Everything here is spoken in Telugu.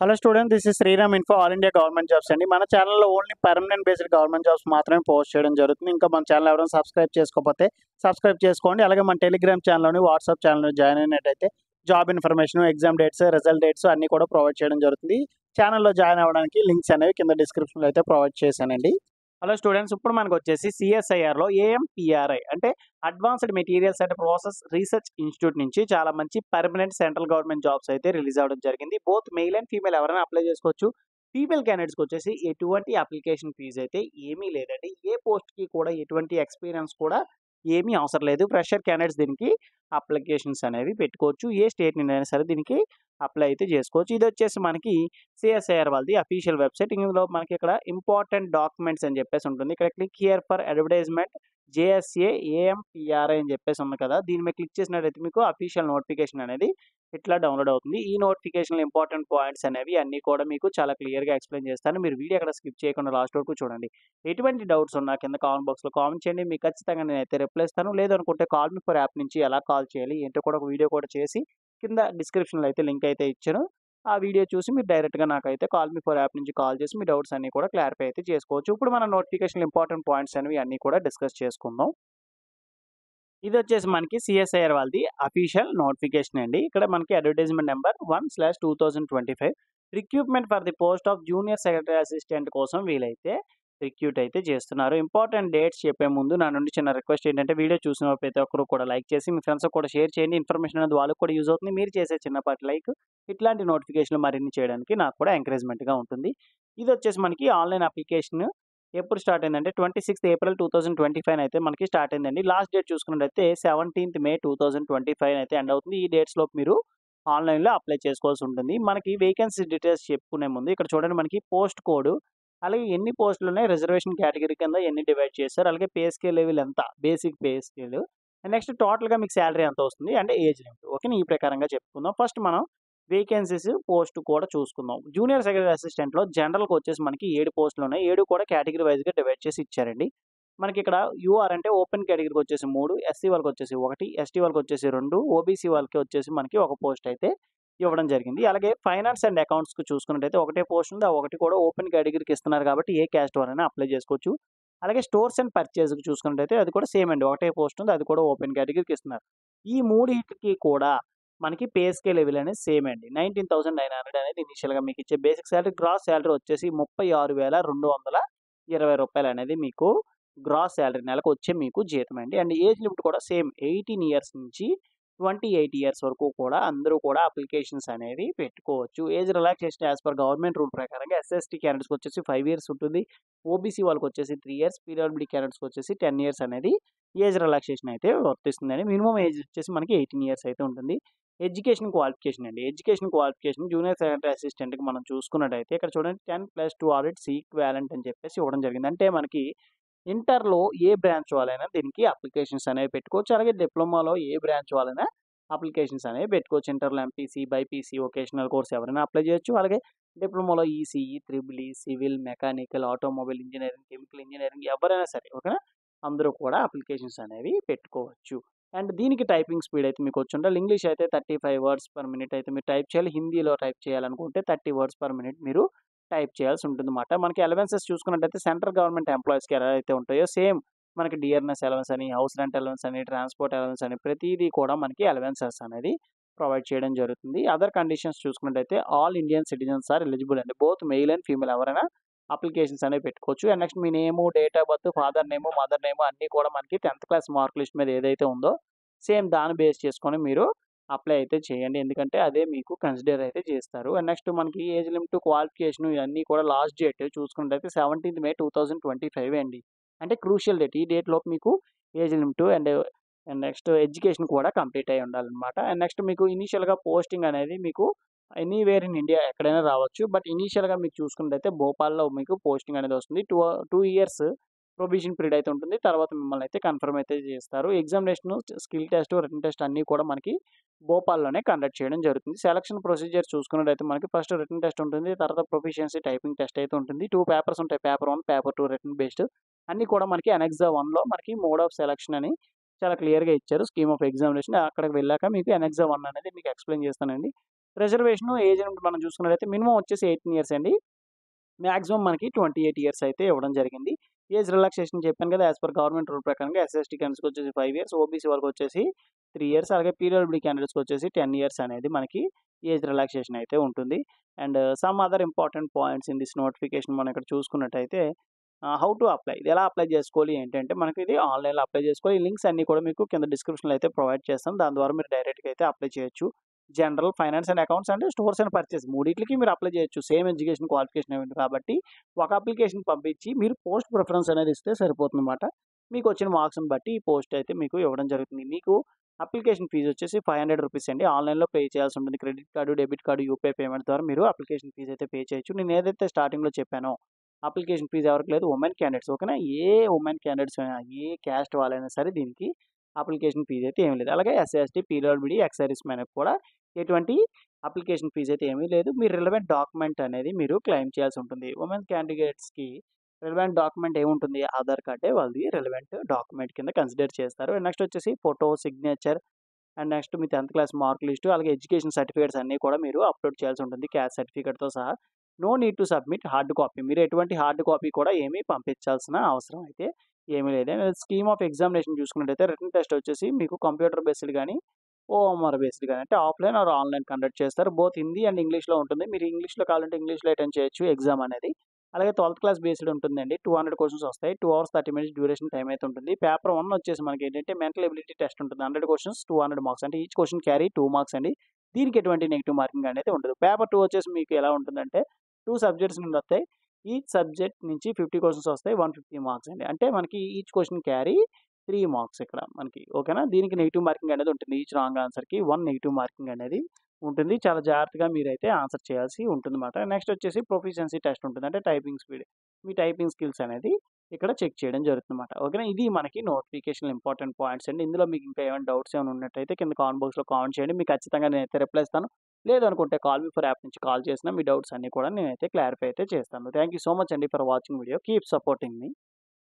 Hello student, this is Sriram info all India government jobs అండి. మన ఛానల్లో only permanent based government jobs మాత్రమే పోస్ట్ చేయడం జరుగుతుంది. ఇంకా మన ఛానల్ ఎవరైనా సబ్స్క్రైబ్ చేసుకోకపోతే సబ్స్క్రైబ్ చేసుకోండి. అలాగే మన టెలిగ్రామ్ ఛానల్లోని వాట్సాప్ ఛానల్లో జాయిన్ అయినట్టయితే job information, exam dates, result dates అన్నీ కూడా ప్రొవైడ్ చేయడం జరుగుతుంది. ఛానల్లో జాయిన్ అవ్వడానికి లింక్స్ అనేవి కింద డిస్క్రిప్షన్లో అయితే ప్రొవైడ్ చేశానండి. హలో స్టూడెంట్స్, ఇప్పుడు మనకు వచ్చేసి సిఎస్ఐఆర్లో ఏఎంపిఆర్ఐ అంటే advanced materials and process research institute నుంచి చాలా మంచి పర్మనెంట్ సెంట్రల్ గవర్నమెంట్ జాబ్స్ అయితే రిలీజ్ అవ్వడం జరిగింది. బోత్ మెయిల్ అండ్ ఫీమేల్ ఎవరైనా అప్లై చేసుకోవచ్చు. ఫీమేల్ క్యాండిడేట్స్కి వచ్చేసి ఎటువంటి అప్లికేషన్ ఫీజు అయితే ఏమీ లేదండి. ఏ పోస్ట్కి కూడా ఎటువంటి ఎక్స్పీరియన్స్ కూడా ఏమీ అవసరం లేదు. ఫ్రెషర్ క్యాండిడేట్స్ దీనికి అప్లికేషన్స్ అనేవి పెట్టుకోవచ్చు. ఏ స్టేట్ నుండి అయినా సరే దీనికి అప్లై అయితే చేసుకోవచ్చు. ఇది వచ్చేసి మనకి సిఎస్ఐఆర్ వాళ్ళది అఫీషియల్ వెబ్సైట్. ఇందులో మనకి ఇక్కడ ఇంపార్టెంట్ డాక్యుమెంట్స్ అని చెప్పేసి ఉంటుంది. ఇక్కడ click here for advertisement JSA AMPRI అని చెప్పేసి ఉంది కదా, దీని మీద క్లిక్ చేసినట్టయితే మీకు అఫీషియల్ నోటిఫికేషన్ అనేది ఇట్లా డౌన్లోడ్ అవుతుంది. ఈ నోటిఫికేషన్లో ఇంపార్టెంట్ పాయింట్స్ అనేవి అన్నీ కూడా మీకు చాలా క్లియర్గా ఎక్స్ప్లెయిన్ చేస్తాను. మీరు వీడియో అక్కడ స్కిప్ చేయకుండా లాస్ట్ వరకు చూడండి. ఎటువంటి డౌట్స్ ఉన్నా కింద కామెంట్ బాక్స్లో కామెంట్ చేయండి. మీకు ఖచ్చితంగా నేనైతే రిప్లై ఇస్తాను. లేదనుకుంటే కాల్ మీ ఫర్ యాప్ నుంచి ఎలా కాల్ చేయాలి ఏంటో కూడా ఒక వీడియో కూడా చేసి కింద డిస్క్రిప్షన్లో అయితే లింక్ అయితే ఇచ్చాను. ఆ వీడియో చూసి మీరు డైరెక్ట్గా నాకైతే కాల్ మీ ఫర్ యాప్ నుంచి కాల్ చేసి మీ డౌట్స్ అన్నీ కూడా క్లారిఫై అయితే చేసుకోవచ్చు. ఇప్పుడు మన నోటిఫికేషన్ ఇంపార్టెంట్ పాయింట్స్ అనేవి అన్నీ కూడా డిస్కస్ చేసుకుందాం. ఇది వచ్చేసి మనకి సిఎస్ఐఆర్ వాళ్ళది అఫీషియల్ నోటిఫికేషన్ అండి. ఇక్కడ మనకి advertisement number 1/2025 recruitment for the post of junior secretary assistant కోసం వీలైతే రిక్రూట్ అయితే చేస్తున్నారు. ఇంపార్టెంట్ డేట్స్ చెప్పే ముందు నా నుండి చిన్న రిక్వెస్ట్ ఏంటంటే వీడియో చూసిన ప్రతి ఒక్కరు కూడా లైక్ చేసి మీ ఫ్రెండ్స్ కూడా షేర్ చేయండి. ఇన్ఫర్మేషన్ అనేది వాళ్ళకి కూడా యూజ్ అవుతుంది. మీరు చేసే చిన్నపాటి లైక్ ఇట్లాంటి నోటిఫికేషన్లు మరిన్ని చేయడానికి నాకు కూడా ఎంకరేజ్మెంట్గా ఉంటుంది. ఇది వచ్చేసి మనకి ఆన్లైన్ అప్లికేషన్ ఎప్పుడు స్టార్ట్ అయిందంటే 26 ఏప్రిల్ 2025 అయితే మనకి స్టార్ట్ అయిందండి. లాస్ట్ డేట్ చూసుకున్నట్టయితే 17 మే 2025 అయితే ఎండ్ అవుతుంది. ఈ డేట్స్లోపు మీరు ఆన్లైన్లో అప్లై చేసుకోవాల్సి ఉంటుంది. మనకి వేకెన్సీ డీటెయిల్స్ చెప్పుకునే ముందు ఇక్కడ చూడండి, మనకి పోస్ట్ కోడ్, అలాగే ఎన్ని పోస్టులు ఉన్నాయి, రిజర్వేషన్ కేటగిరీ కింద ఎన్ని డివైడ్ చేశారు, అలాగే పే స్కేల్ లెవెల్ ఎంత, బేసిక్ పే స్కేల్, నెక్స్ట్ టోటల్గా మీకు శాలరీ ఎంత వస్తుంది అంటే ఏజ్ లిమిట్. ఓకేనా, ఈ ప్రకారంగా చెప్పుకుందాం. ఫస్ట్ మనం వేకెన్సీస్ పోస్ట్ కూడా చూసుకుందాం. జూనియర్ సెక్రటరీ అసిస్టెంట్లో జనరల్కి వచ్చేసి మనకి 7 పోస్టులు ఉన్నాయి. 7 కూడా కేటగిరీ వైజ్గా డివైడ్ చేసి ఇచ్చారండి. మనకి ఇక్కడ యూఆర్ అంటే ఓపెన్ కేటగిరీకి వచ్చేసి 3, ఎస్సీ వాళ్ళకి వచ్చేసి 1, ఎస్టీ వాళ్ళకి వచ్చేసి 2, ఓబీసీ వాళ్ళకి వచ్చేసి మనకి 1 పోస్ట్ అయితే ఇవ్వడం జరిగింది. అలాగే ఫైనాన్స్ అండ్ అకౌంట్స్కి చూసుకున్నట్టయితే ఒకటే పోస్ట్ ఉంది. ఆ ఒకటి కూడా ఓపెన్ కేటగిరీకి ఇస్తున్నారు కాబట్టి ఏ క్యాస్ట్ వారైనా అప్లై చేసుకోవచ్చు. అలాగే స్టోర్స్ అండ్ పర్చేస్కి చూసుకున్నట్టయితే అది కూడా సేమ్ అండి, ఒకటే పోస్ట్ ఉంది, అది కూడా ఓపెన్ కేటగిరీకి ఇస్తున్నారు. ఈ మూడింటికి కూడా మనకి పే స్కేల్ లెవెల్ అనేది సేమ్ అండి. 19,900 అనేది ఇనిషియల్గా మీకు ఇచ్చే బేసిక్ శాలరీ. గ్రాస్ శాలరీ వచ్చేసి 36,220 రూపాయలు అనేది మీకు గ్రాస్ శాలరీ నెలకు వచ్చే మీకు జీతం అండి. అండ్ ఏజ్ లిమిట్ కూడా సేమ్ 18 ఇయర్స్ నుంచి 28 ఇయర్స్ వరకు కూడా అందరూ కూడా అప్లికేషన్స్ అనేవి పెట్టుకోవచ్చు. Age relaxation as per government rule ప్రకారంగా ఎస్ఎస్టీ క్యాండిడేట్స్కి వచ్చేసి 5 ఇయర్స్ ఉంటుంది. ఓబీసీ వాళ్ళకి వచ్చేసి 3 ఇయర్స్, పీడబ్ల్యూడీ క్యాండిడేట్స్కి వచ్చేసి 10 ఇయర్స్ అనేది ఏజ్ రిలాక్సేషన్ అయితే వర్తిస్తుందండి. మినిమం ఏజ్ వచ్చేసి మనకి 18 ఇయర్స్ అయితే ఉంటుంది. ఎడ్యుకేషన్ క్వాలిఫికేషన్ అండి. ఎడ్యుకేషన్ క్వాలిఫికేషన్ జూనియర్ సెక్రటరీ అసిస్టెంట్‌కి మనం చూసుకున్నట్టయితే ఇక్కడ చూడండి 10+2 ఆడిట్స్ ఈక్వాలెంట్ అని చెప్పేసి ఇవ్వడం జరిగింది. అంటే మనకి ఇంటర్‌లో ఏ బ్రాంచ్ వాళ్ళైనా దీనికి అప్లికేషన్స్ అనేవి పెట్టుకోవచ్చు. అలాగే డిప్లొమాలో ఏ బ్రాంచ్ వాళ్ళైనా అప్లికేషన్స్ అనేవి పెట్టుకోవచ్చు. ఇంటర్‌లో ఎంపీసీ, బైపీసీ, వొకేషనల్ కోర్స్ ఎవరైనా అప్లై చేయొచ్చు. అలాగే డిప్లొమాలో ECE, triple E, civil, mechanical, automobile engineering, chemical engineering ఎవరైనా సరే ఓకేనా, అందరూ కూడా అప్లికేషన్స్ అనేవి పెట్టుకోవచ్చు. అండ్ దీనికి టైపింగ్ స్పీడ్ అయితే మీకు వచ్చి ఉండాలి. ఇంగ్లీష్ అయితే 35 వర్డ్స్ పర్ మినిట్ అయితే మీరు టైప్ చేయాలి. హిందీలో టైప్ చేయాలనుకుంటే 30 వర్డ్స్ పర్ మినిట్ మీరు టైప్ చేయాల్సి ఉంటుందన్నమాట. మనకి అలవెన్సెస్ చూసుకున్నట్టయితే సెంట్రల్ గవర్నమెంట్ ఎంప్లాయీస్‌కి ఎలా అయితే ఉంటాయో సేమ్ మనకి డియర్‌నెస్ అలవెన్స్ అని, హౌస్ రెంట్ అలవెన్స్ అని, ట్రాన్స్‌పోర్ట్ అలవెన్స్ అని ప్రతీదీ కూడా మనకి అలవెన్సెస్ అనేది ప్రొవైడ్ చేయడం జరుగుతుంది. అదర్ కండిషన్స్ చూసుకున్నట్టయితే all Indian citizens are eligible అండి. బోత్ మెయిల్ అండ్ ఫీమేల్ ఎవరైనా అప్లికేషన్స్ అనేవి పెట్టుకోవచ్చు. అండ్ నెక్స్ట్ మీ name, date of birth, father name, mother name అన్నీ కూడా మనకి 10th క్లాస్ మార్క్ లిస్ట్ మీద ఏదైతే ఉందో సేమ్ దాన్ని బేస్ చేసుకొని మీరు అప్లై అయితే చేయండి. ఎందుకంటే అదే మీకు కన్సిడర్ అయితే చేస్తారు. అండ్ నెక్స్ట్ మనకి ఏజ్ లిమిట్, క్వాలిఫికేషన్ ఇవన్నీ కూడా లాస్ట్ డేట్ చూసుకున్నట్టయితే 17 మే 2025 అండి. అంటే క్రూషియల్ డేట్. ఈ డేట్‌లోపు మీకు age limit and next education కూడా కంప్లీట్ అయ్యి ఉండాలన్నమాట. అండ్ నెక్స్ట్ మీకు ఇనీషియల్‌గా పోస్టింగ్ అనేది మీకు ఎనీవేర్ ఇన్ ఇండియా ఎక్కడైనా రావచ్చు. బట్ ఇనీషియల్‌గా మీకు చూసుకున్నట్టయితే భోపాల్‌లో మీకు పోస్టింగ్ అనేది వస్తుంది. 2 ఇయర్స్ ప్రొబేషన్ పీరియడ్ అయితే ఉంటుంది. తర్వాత మిమ్మల్ని అయితే కన్ఫర్మ్ అయితే చేస్తారు. Examination, skill test, written test అన్నీ కూడా మనకి భోపాల్‌లోనే కండక్ట్ చేయడం జరుగుతుంది. సెలక్షన్ ప్రొసీజర్ చూసుకున్నట్టయితే మనకి ఫస్ట్ రిటన్ టెస్ట్ ఉంటుంది. తర్వాత ప్రొఫిషియన్సీ టైపింగ్ టెస్ట్ అయితే ఉంటుంది. 2 పేపర్స్ ఉంటాయి. Paper 1, paper 2 written based. అన్నీ కూడా మనకి అనెక్సా 1లో మనకి మోడ్ ఆఫ్ సెలక్షన్ అని చాలా క్లియర్‌గా ఇచ్చారు. Scheme of examination. అక్కడికి వెళ్ళాక మీకు అనెక్సా 1 అనేది మీకు ఎక్స్‌ప్లెయిన్ చేస్తానండి. రిజర్వేషన్ ఏజ్ మనం చూసుకున్నట్లయితే మినిమమ్ వచ్చేసి 18 ఇయర్స్ అండి. మాక్సిమం మనకి 28 ఇయర్స్ అయితే ఇవ్వడం జరిగింది. ఏజ్ రిలాక్సేషన్ చెప్పాను కదా! యాస్ పర్ గవర్నమెంట్ రూల్ ప్రకారంగా ఎస్సీ/ఎస్టీ క్యాండిడేట్స్‌కొచ్చేసి 5 ఇయర్స్, ఓబీసీ వాళ్ళకొచ్చేసి 3 ఇయర్స్, అలాగే పీడబ్ల్యూడీ క్యాండిడేట్స్‌కొచ్చేసి 10 ఇయర్స్ అనేది మనకి ఏజ్ రిలాక్సేషన్ అయితే ఉంటుంది. And some other important points in this notification మనం ఇక్కడ చూసుకున్నట్టయితే హౌ టు అప్లై ఇది ఎలా అప్లై చేసుకోవాలి ఏంటంటే మనకి ఇది ఆన్‌లైన్‌లో అప్లై చేసుకోవాలి. ఈ లింక్స్ అన్నీ కూడా మీకు కింద డిస్క్రిప్షన్‌లో అయితే ప్రొవైడ్ చేస్తాం. దాని ద్వారా మీరు డైరెక్ట్‌గా అయితే అప్లై చేయొచ్చు. General, finance and accounts and stores and purchase మూడిట్లికి మీరు అప్లై చేయొచ్చు. సేమ్ ఎడ్యుకేషన్ క్వాలిఫికేషన్ ఉంది కాబట్టి ఒక అప్లికేషన్ పంపించి మీరు పోస్ట్ ప్రిఫరెన్స్ అనేది ఇస్తే సరిపోతుందన్నమాట. మీకొచ్చిన మార్క్స్‌ని బట్టి ఈ పోస్ట్ అయితే మీకు ఇవ్వడం జరుగుతుంది. మీకు అప్లికేషన్ ఫీజ్ వచ్చేసి రూ. 500 అండి. ఆన్‌లైన్‌లో పే చేయాల్సి ఉంటుంది. Credit card, debit card, UPI payment ద్వారా మీరు అప్లికేషన్ ఫీజ్ అయితే పే చేయొచ్చు. నేను ఏదైతే స్టార్టింగ్‌లో చెప్పానో అప్లికేషన్ ఫీజ్ ఎవరికి లేదు. వుమెన్ క్యాండిడేట్స్ ఓకేనా. ఏ వుమెన్ క్యాండిడేట్స్ అయినా, ఏ క్యాస్ట్ వాళ్ళైనా సరే దీనికి అప్లికేషన్ ఫీజ్ అయితే ఏమి లేదు. అలాగే SC, ST, PWD, ex service మెన్‌కి కూడా ఎటువంటి అప్లికేషన్ ఫీజ్ అయితే ఏమీ లేదు. మీరు రిలవెంట్ డాక్యుమెంట్ అనేది మీరు క్లెయిమ్ చేయాల్సి ఉంటుంది. వుమెన్ క్యాండిడేట్స్‌కి రిలవెంట్ డాక్యుమెంట్ ఏముంటుంది? ఆధార్ కార్డే వాళ్ళది రిలవెంట్ డాక్యుమెంట్ కింద కన్సిడర్ చేస్తారు. నెక్స్ట్ వచ్చేసి ఫోటో, సిగ్నేచర్ అండ్ నెక్స్ట్ మీ 10th క్లాస్ మార్క్ లిస్టు, అలాగే ఎడ్యుకేషన్ సర్టిఫికేట్స్ అన్నీ కూడా మీరు అప్‌లోడ్ చేయాల్సి ఉంటుంది. క్యాస్ట్ సర్టిఫికేట్‌తో సహా. No need to submit hard copy. మీరు ఎటువంటి హార్డ్ కాపీ కూడా ఏమీ పంపించాల్సిన అవసరం అయితే ఏమీ లేదు. స్కీమ్ ఆఫ్ ఎగ్జామినేషన్ చూసుకున్నట్టయితే రిటన్ టెస్ట్ వచ్చేసి మీకు కంప్యూటర్ బేస్డ్ గాని, ఓఎంఆర్ బేస్డ్ గాని అంటే ఆఫ్‌లైన్ ఆర్ ఆన్‌లైన్ కండక్ట్ చేస్తారు. బోత్ హిందీ అండ్ ఇంగ్లీష్‌లో ఉంటుంది. మీరు ఇంగ్లీష్‌లో కావాలంటే ఇంగ్లీష్‌లో అటెండ్ చేయొచ్చు ఎగ్జామ్ అనేది. అలాగే 12th క్లాస్ బేస్డ్ ఉంటుందండి. 200 క్వెషన్స్ వస్తాయి. 2 అవర్స్ 30 మినిట్స్ డ్యూరేషన్ టైమ్ అయితే ఉంటుంది. పేపర్ 1 వచ్చేసి మనకేంటంటే మెంటల్ ఎబిలిటీ టెస్ట్ ఉంటుంది. 100 క్వెషన్స్ 200 మార్క్స్ అంటే ఈచ్ క్వెషన్ క్యారీ 2 మార్క్స్ అండి. దీనికి ఎటువంటి నెగెటివ్ మార్కింగ్ అనేది ఉండదు. పేపర్ 2 వచ్చేసి మీకు ఎలా ఉంటుందంటే 2 సబ్జెక్ట్స్ నుండి వస్తాయి. ఈచ్ సబ్జెక్ట్ నుంచి 50 క్వెషన్స్ వస్తాయి. 150 మార్క్స్ అండి. అంటే మనకి ఈచ్ క్వెషన్ క్యారీ 3 మార్క్స్ ఇక్కడ మనకి. ఓకేనా. దీనికి నెగెటివ్ మార్కింగ్ అనేది ఉంటుంది. ఈచ్ రాంగ్ ఆన్సర్‌కి 1 నెగెటివ్ మార్కింగ్ అనేది ఉంటుంది. చాలా జాగ్రత్తగా మీరైతే ఆన్సర్ చేయాల్సి ఉంటుందన్నమాట. నెక్స్ట్ వచ్చేసి ప్రొఫిషియన్సీ టెస్ట్ ఉంటుంది. అంటే టైపింగ్ స్పీడ్. మీ టైపింగ్ స్కిల్స్ అనేది ఇక్కడ చెక్ చేయడం జరుగుతుందన్నమాట. ఓకేనా. ఇది మనకి నోటిఫికేషన్‌లో ఇంపార్టెంట్ పాయింట్స్ అండి. ఇందులో మీకు ఇంకా ఏమైనా డౌట్స్ ఏమైనా ఉన్నట్టయితే కింద కామెంట్ బాక్స్‌లో కామెంట్ చేయండి. మీకు ఖచ్చితంగా నేనైతే రిప్లై ఇస్తాను. లేదనుకుంటే కాల్ మీ ఫర్ యాప్ నుంచి కాల్ చేసినా మీ డౌట్స్ అన్నీ కూడా నేనైతే క్లారిఫై అయితే చేస్తాను. థాంక్ యూ సో మచ్ అండి for watching video. Keep supporting me.